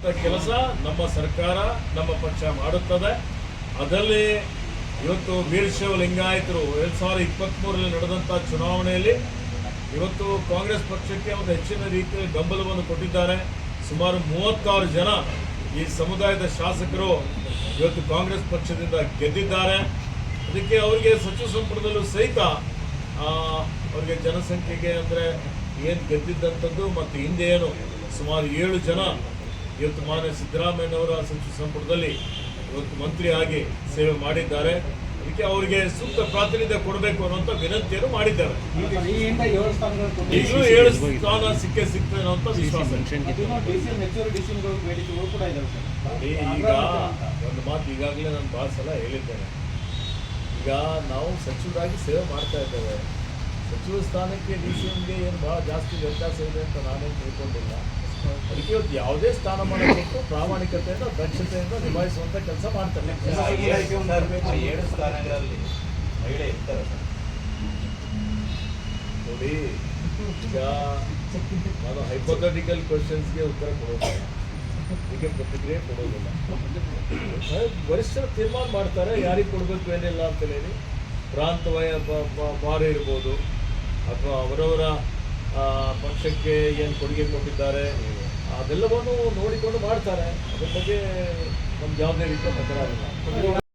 ಕೆಲಸ ನಮ್ಮ ಸರ್ಕಾರ ನಮ್ಮ ಪಕ್ಷ ಮಾಡುತ್ತದೆ. ಅದರಲ್ಲಿ ಇವತ್ತು ವೀರಶೈವ ಲಿಂಗಾಯತರು 2023ರಲ್ಲಿ ನಡೆದಂಥ ಚುನಾವಣೆಯಲ್ಲಿ ಇವತ್ತು ಕಾಂಗ್ರೆಸ್ ಪಕ್ಷಕ್ಕೆ ಒಂದು ಹೆಚ್ಚಿನ ರೀತಿಯಲ್ಲಿ ಬೆಂಬಲವನ್ನು ಕೊಟ್ಟಿದ್ದಾರೆ. ಸುಮಾರು 36 ಜನ ಈ ಸಮುದಾಯದ ಶಾಸಕರು ಇವತ್ತು ಕಾಂಗ್ರೆಸ್ ಪಕ್ಷದಿಂದ ಗೆದ್ದಿದ್ದಾರೆ. ಅದಕ್ಕೆ ಅವರಿಗೆ ಸಚಿವ ಸಂಪುಟದಲ್ಲೂ ಸಹಿತ ಅವರಿಗೆ ಜನಸಂಖ್ಯೆಗೆ ಅಂದರೆ ಏನು ಗೆದ್ದಿದ್ದಂಥದ್ದು ಮತ್ತು ಹಿಂದೆ ಏನು ಸುಮಾರು 7 ಜನ ಇವತ್ತು ಮಾನ್ಯ ಸಿದ್ದರಾಮಯ್ಯನವರ ಸಚಿವ ಸಂಪುಟದಲ್ಲಿ ಇವತ್ತು ಮಂತ್ರಿಯಾಗಿ ಸೇವೆ ಮಾಡಿದ್ದಾರೆ. ಅದಕ್ಕೆ ಅವರಿಗೆ ಸೂಕ್ತ ಪ್ರಾತಿನಿಧ್ಯ ಕೊಡಬೇಕು ಅನ್ನುವಂಥ ವಿನಂತಿಯನ್ನು ಮಾಡಿದ್ದಾರೆ. ಈಗಲೂ 7 ಸ್ಥಾನ ಸಿಗ್ತದೆ ಅನ್ನುವಂಥ ವಿಶ್ವಾಸ. ಈಗ ಒಂದು ಮಾತು ಈಗಾಗಲೇ ನಾನು ಭಾಳ ಸಲ ಹೇಳಿದ್ದೇನೆ. ಈಗ ನಾವು ಸಚಿವರಾಗಿ ಸೇವೆ ಮಾಡ್ತಾ ಇದ್ದೇವೆ. ಸಚಿವ ಸ್ಥಾನಕ್ಕೆ DCMಗೆ ಏನು ಭಾಳ ಜಾಸ್ತಿ ವ್ಯತ್ಯಾಸ ಇದೆ ಅಂತ ನಾನೇನು ತಿಳ್ಕೊಂಡಿಲ್ಲ. ಅದಕ್ಕೆ ಇವತ್ತು ಯಾವುದೇ ಸ್ಥಾನಮಾನ ಕೊಟ್ಟು ಪ್ರಾಮಾಣಿಕತೆಯಿಂದ ದಕ್ಷತೆಯಿಂದ ನಿಭಾಯಿಸುವಂಥ ಕೆಲಸ ಮಾಡ್ತಾರೆ. 7 ಸ್ಥಾನಗಳಲ್ಲಿ ಮಹಿಳೆ ಇರ್ತಾರೆ ನೋಡಿ. ಈಗ ನಾನು ಹೈಪೋಥೆಟಿಕಲ್ ಕ್ವಶನ್ಸ್ಗೆ ಉತ್ತರ ಕೊಡೋದಿಲ್ಲ, ಹೀಗೆ ಪ್ರತಿಕ್ರಿಯೆ ಕೊಡೋದಿಲ್ಲ. ವರಿಷ್ಠರು ತೀರ್ಮಾನ ಮಾಡ್ತಾರೆ ಯಾರಿಗೆ ಕೊಡಬೇಕು ಏನಿಲ್ಲ ಅಂತ ಹೇಳಿ. ಪ್ರಾಂತ ಭಾರ ಇರ್ಬೋದು ಅಥವಾ ಅವರವರ ಪಕ್ಷಕ್ಕೆ ಏನು ಕೊಡುಗೆ ಕೊಟ್ಟಿದ್ದಾರೆ ಅದೆಲ್ಲವನ್ನು ನೋಡಿಕೊಂಡು ಮಾಡ್ತಾರೆ. ಅದ್ರ ಬಗ್ಗೆ ನಮ್ಗೆ ಯಾವುದೇ ರೀತಿಯ ತಕರಾರಿಲ್ಲ.